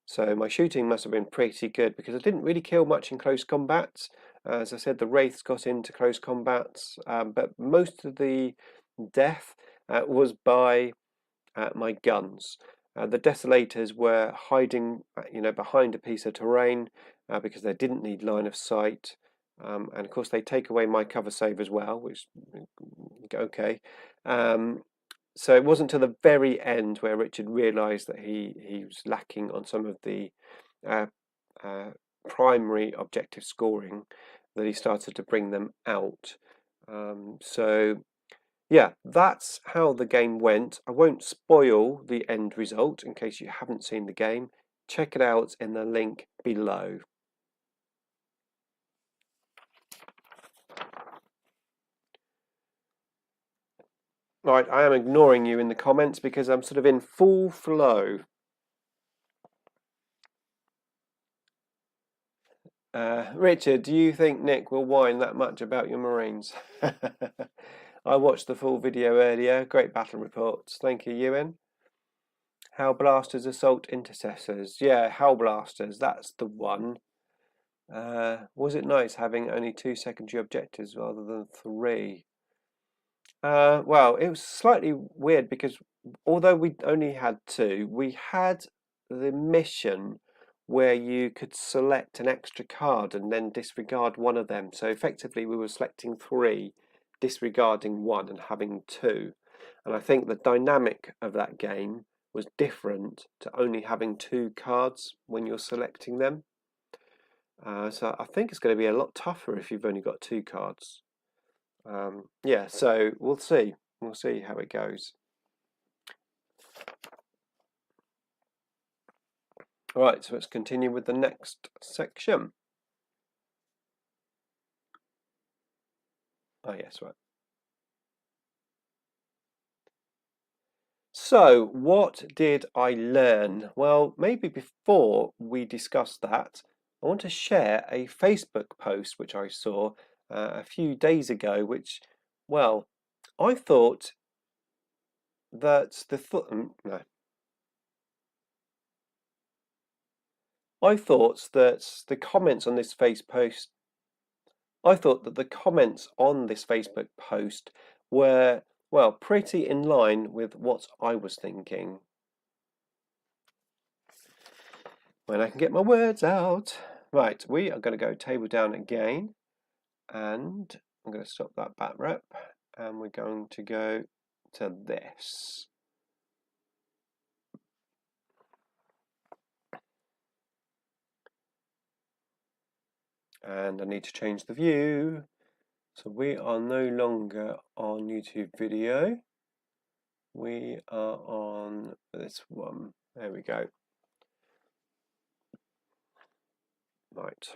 So my shooting must have been pretty good, because I didn't really kill much in close combat. As I said, the Wraiths got into close combats, but most of the death was by my guns. The Desolators were hiding, behind a piece of terrain because they didn't need line of sight. And of course, they take away my cover save as well, which okay. So it wasn't till the very end where Richard realised that he was lacking on some of the primary objective scoring that he started to bring them out. So yeah, that's how the game went. I won't spoil the end result in case you haven't seen the game. Check it out in the link below. Right, I am ignoring you in the comments because I'm sort of in full flow. Richard, do you think Nick will whine that much about your Marines? I watched the full video earlier. Great battle reports. Thank you, Ewan. Hellblasters assault intercessors. Yeah, Hellblasters, that's the one. Was it nice having only 2 secondary objectives rather than 3? Well, it was slightly weird because although we only had 2, we had the mission where you could select an extra card and then disregard one of them. So effectively we were selecting 3, disregarding 1 and having 2. And I think the dynamic of that game was different to only having 2 cards when you're selecting them. So I think it's going to be a lot tougher if you've only got 2 cards. Yeah, so we'll see. We'll see how it goes. All right, so let's continue with the next section. Oh, yes, right. So, what did I learn? Well, maybe before we discuss that, I want to share a Facebook post which I saw a few days ago, which, well, I thought that I thought that the comments on this Facebook post were, well, pretty in line with what I was thinking. When I can get my words out. Right, we are going to go table down again, and I'm going to stop that back rep, and we're going to go to this. And I need to change the view. So we are no longer on YouTube video. We are on this one. There we go. Right.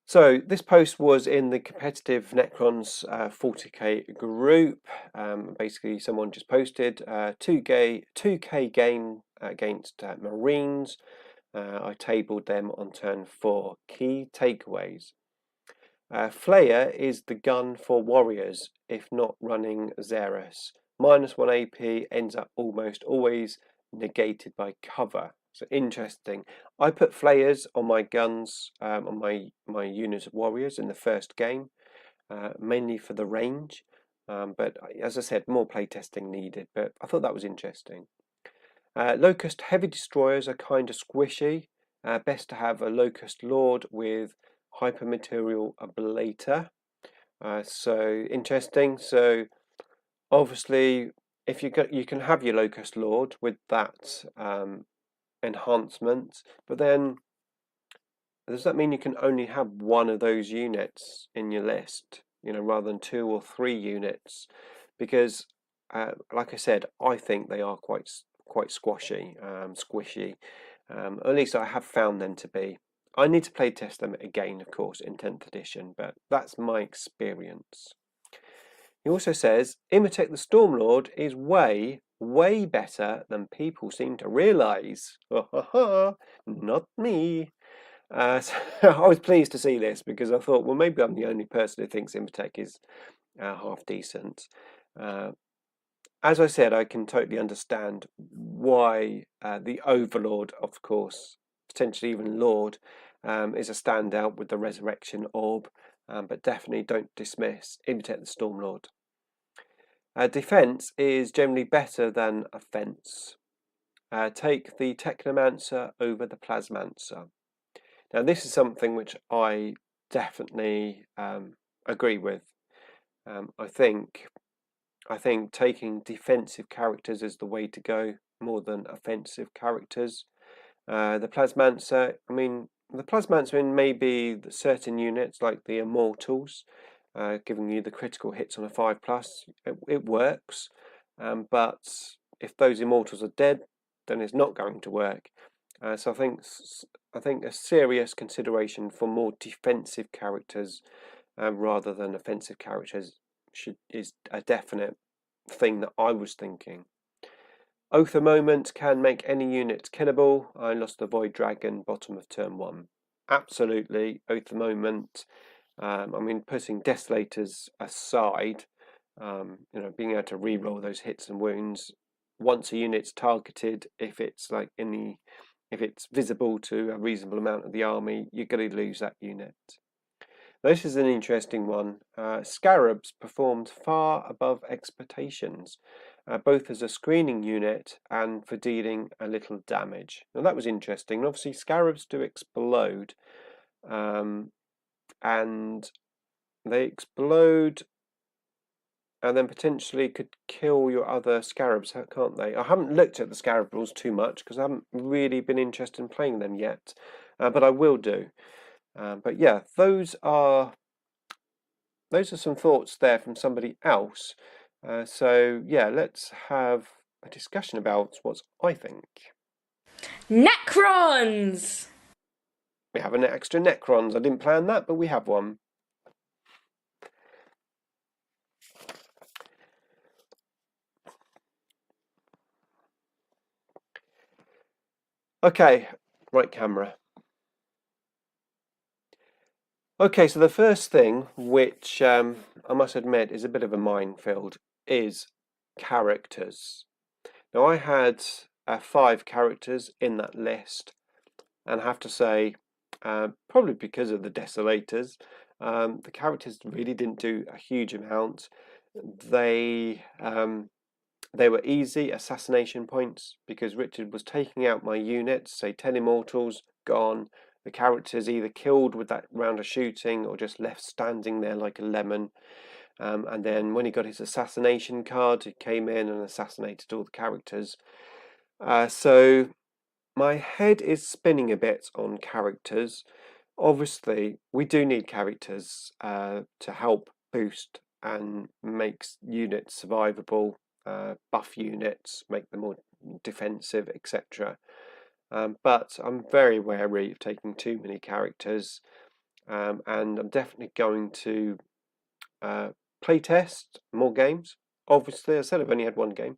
So this post was in the competitive Necrons 40k group. Basically, someone just posted 2k game against Marines. I tabled them on turn 4. Key takeaways. Flayer is the gun for warriors, if not running Xeris. -1 AP ends up almost always negated by cover. So interesting. I put flayers on my guns, on my unit of warriors in the first game, mainly for the range. But as I said, more playtesting needed. But I thought that was interesting. Locust heavy destroyers are kind of squishy. Best to have a Locust Lord with hypermaterial ablator. So interesting. So obviously, if you can have your Locust Lord with that enhancement, but then does that mean you can only have one of those units in your list? Rather than 2 or 3 units, because like I said, I think they are quite squishy. At least I have found them to be. I need to play test them again, of course, in 10th edition, but that's my experience. He also says, imitate the Stormlord is way better than people seem to realise. Not me. So I was pleased to see this because I thought, well, maybe I'm the only person who thinks Imatech is half decent. As I said, I can totally understand why the Overlord, of course, potentially even Lord, is a standout with the Resurrection Orb, but definitely don't dismiss Imatech the Stormlord. Defense is generally better than offense. Take the Technomancer over the Plasmancer. Now, this is something which I definitely agree with. I think taking defensive characters is the way to go more than offensive characters. The Plasmancer, the Plasmancer in maybe certain units like the Immortals, giving you the critical hits on a 5+, it works. But if those Immortals are dead, then it's not going to work. So I think a serious consideration for more defensive characters rather than offensive characters is a definite thing that I was thinking. Oath a Moment can make any unit killable. I lost the Void Dragon bottom of turn 1. Absolutely, Oath a Moment. Putting Desolators aside, being able to reroll those hits and wounds once a unit's targeted, if it's visible to a reasonable amount of the army, you're going to lose that unit. This is an interesting one. Scarabs performed far above expectations, both as a screening unit and for dealing a little damage. Now that was interesting. Obviously, Scarabs do explode, and they explode and then potentially could kill your other Scarabs, can't they? I haven't looked at the Scarab rules too much because I haven't really been interested in playing them yet, but I will do. But yeah, those are some thoughts there from somebody else. So yeah, let's have a discussion about what I think. Necrons! We have an extra Necrons. I didn't plan that, but we have one. Okay, right camera. Okay, so the first thing, which I must admit is a bit of a minefield, is characters. Now I had 5 characters in that list, and I have to say, probably because of the Desolators, the characters really didn't do a huge amount. They were easy assassination points because Richard was taking out my units, say 10 Immortals, gone. The characters either killed with that round of shooting or just left standing there like a lemon. And then when he got his assassination card, he came in and assassinated all the characters. So my head is spinning a bit on characters. Obviously, we do need characters to help boost and make units survivable, buff units, make them more defensive, etc. But I'm very wary of taking too many characters, and I'm definitely going to play test more games. Obviously, I said I've only had one game,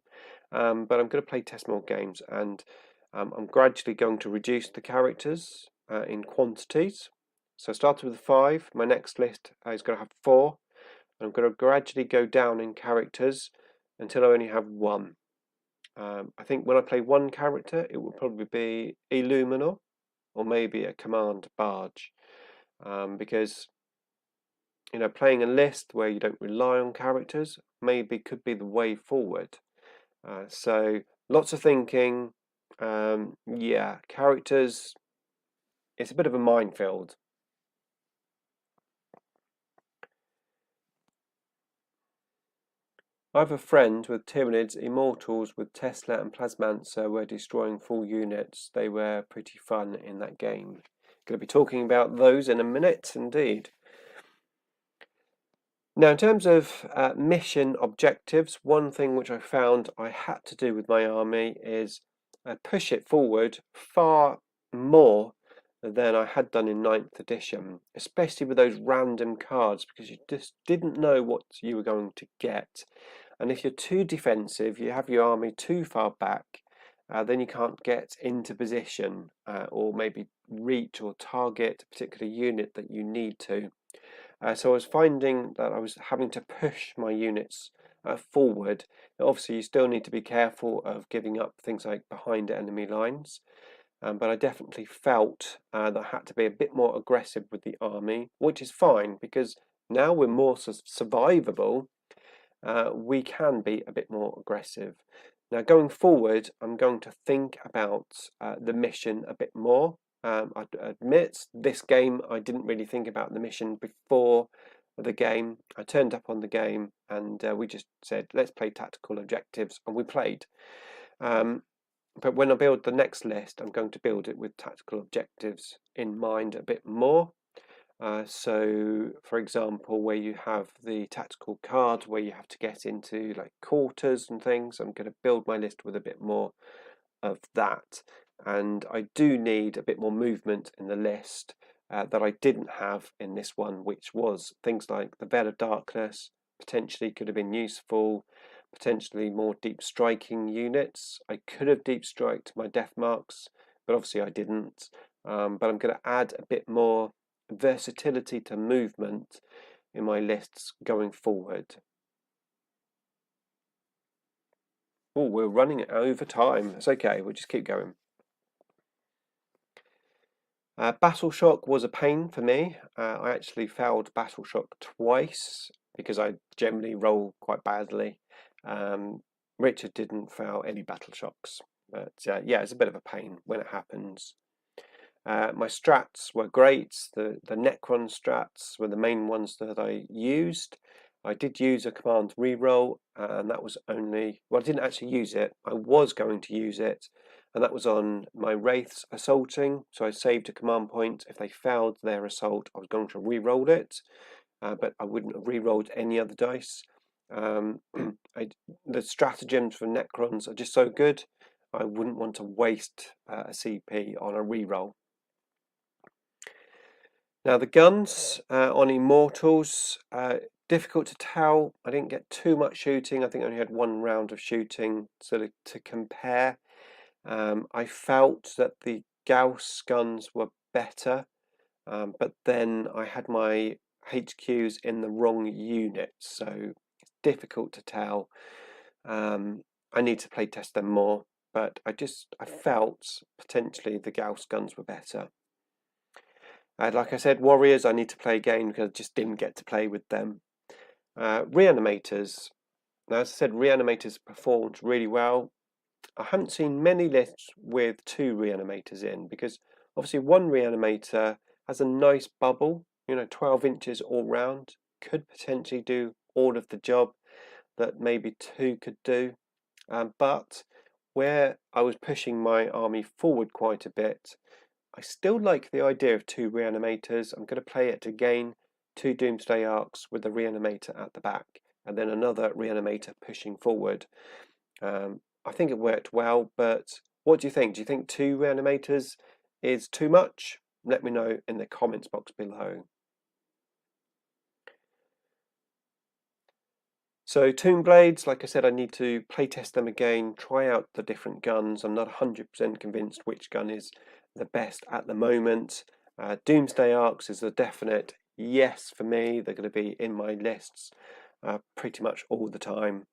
but I'm going to play test more games, and I'm gradually going to reduce the characters in quantities. So I started with 5. My next list is going to have 4. And I'm going to gradually go down in characters until I only have 1. I think when I play one character, it would probably be Illuminor or maybe a command barge, because playing a list where you don't rely on characters maybe could be the way forward. So lots of thinking. Yeah, characters. It's a bit of a minefield. I have a friend with Tyranids. Immortals with Tesla and Plasmancer were destroying full units. They were pretty fun in that game. Going to be talking about those in a minute, indeed. Now, in terms of mission objectives, one thing which I found I had to do with my army is push it forward far more than I had done in 9th edition, especially with those random cards, because you just didn't know what you were going to get. And if you're too defensive, you have your army too far back, then you can't get into position or maybe reach or target a particular unit that you need to. So I was finding that I was having to push my units forward. Now, obviously, you still need to be careful of giving up things like behind enemy lines, but I definitely felt that I had to be a bit more aggressive with the army, which is fine because now we're more survivable. We can be a bit more aggressive. Now, going forward, I'm going to think about the mission a bit more. I admit this game I didn't really think about the mission before the game. I turned up on the game and we just said let's play tactical objectives, and we played. But when I build the next list, I'm going to build it with tactical objectives in mind a bit more. So, for example, where you have the tactical card where you have to get into like quarters and things, I'm going to build my list with a bit more of that. And I do need a bit more movement in the list that I didn't have in this one, which was things like the Veil of Darkness potentially could have been useful, potentially more deep striking units. I could have deep striked my death marks, but obviously I didn't. But I'm going to add a bit more versatility to movement in my lists going forward. Oh, we're running over time. It's okay, we'll just keep going. Battle Shock was a pain for me. I actually failed Battle Shock twice because I generally roll quite badly. Richard didn't fail any Battle Shocks, but yeah, it's a bit of a pain when it happens. My strats were great. The Necron strats were the main ones that I used. I did use a command reroll, and that was only, well, I didn't actually use it. I was going to use it, and that was on my Wraiths assaulting. So I saved a command point. If they failed their assault, I was going to reroll it, but I wouldn't have rerolled any other dice. The stratagems for Necrons are just so good. I wouldn't want to waste a CP on a reroll. Now the guns on Immortals, difficult to tell. I didn't get too much shooting. I think I only had one round of shooting to compare. I felt that the Gauss guns were better, but then I had my HQs in the wrong units, so it's difficult to tell. I need to play test them more, but I felt potentially the Gauss guns were better. Like I said, Warriors I need to play again because I just didn't get to play with them. Reanimators. Now, as I said, Reanimators performed really well. I haven't seen many lists with 2 Reanimators in because obviously one Reanimator has a nice bubble, 12 inches all round, could potentially do all of the job that maybe 2 could do. But where I was pushing my army forward quite a bit, I still like the idea of 2 Reanimators. I'm going to play it again, 2 Doomsday Arcs with a Reanimator at the back, and then another Reanimator pushing forward. I think it worked well, but what do you think? Do you think 2 Reanimators is too much? Let me know in the comments box below. So Tomb Blades, like I said, I need to playtest them again, try out the different guns. I'm not 100% convinced which gun is the best at the moment. Doomsday Arcs is a definite yes for me. They're going to be in my lists pretty much all the time.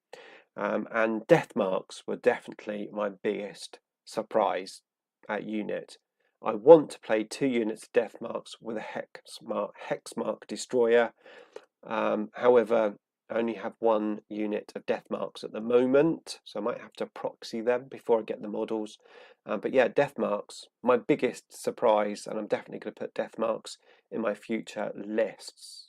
and death marks were definitely my biggest surprise unit. I want to play 2 units of death marks with a hex mark destroyer. However, I only have 1 unit of death marks at the moment, so I might have to proxy them before I get the models. But yeah, death marks, my biggest surprise, and I'm definitely going to put death marks in my future lists.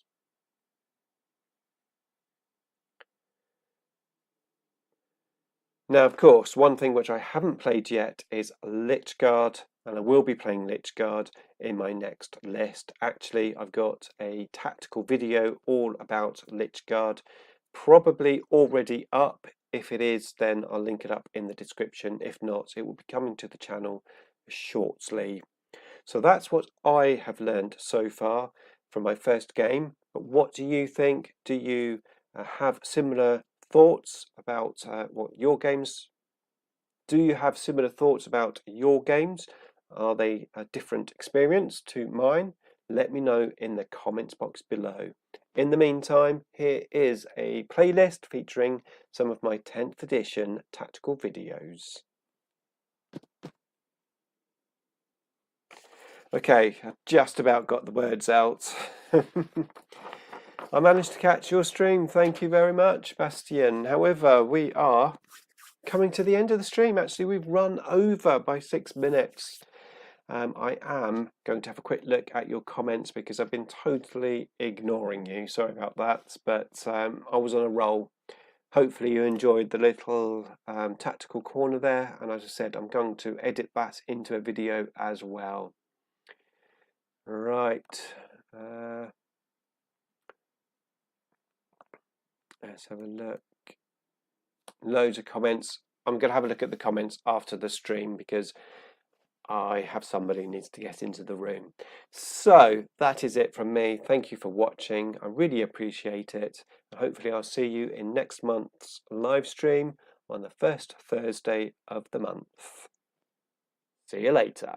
Now, of course, one thing which I haven't played yet is Lichguard, and I will be playing Lichguard in my next list. Actually, I've got a tactical video all about Lichguard, probably already up. If it is, then I'll link it up in the description. If not, it will be coming to the channel shortly. So that's what I have learned so far from my first game. But what do you think? Do you have similar thoughts about what your games? Do you have similar thoughts about your games? Are they a different experience to mine? Let me know in the comments box below. In the meantime, here is a playlist featuring some of my 10th edition tactical videos. Okay, I've just about got the words out. I managed to catch your stream. Thank you very much, Bastian. However, we are coming to the end of the stream. Actually, we've run over by 6 minutes. I am going to have a quick look at your comments because I've been totally ignoring you. Sorry about that, but I was on a roll. Hopefully you enjoyed the little tactical corner there, and as I said, I'm going to edit that into a video as well. Right. Let's have a look. Loads of comments. I'm going to have a look at the comments after the stream because I have somebody who needs to get into the room. So that is it from me. Thank you for watching. I really appreciate it. And hopefully I'll see you in next month's live stream on the first Thursday of the month. See you later.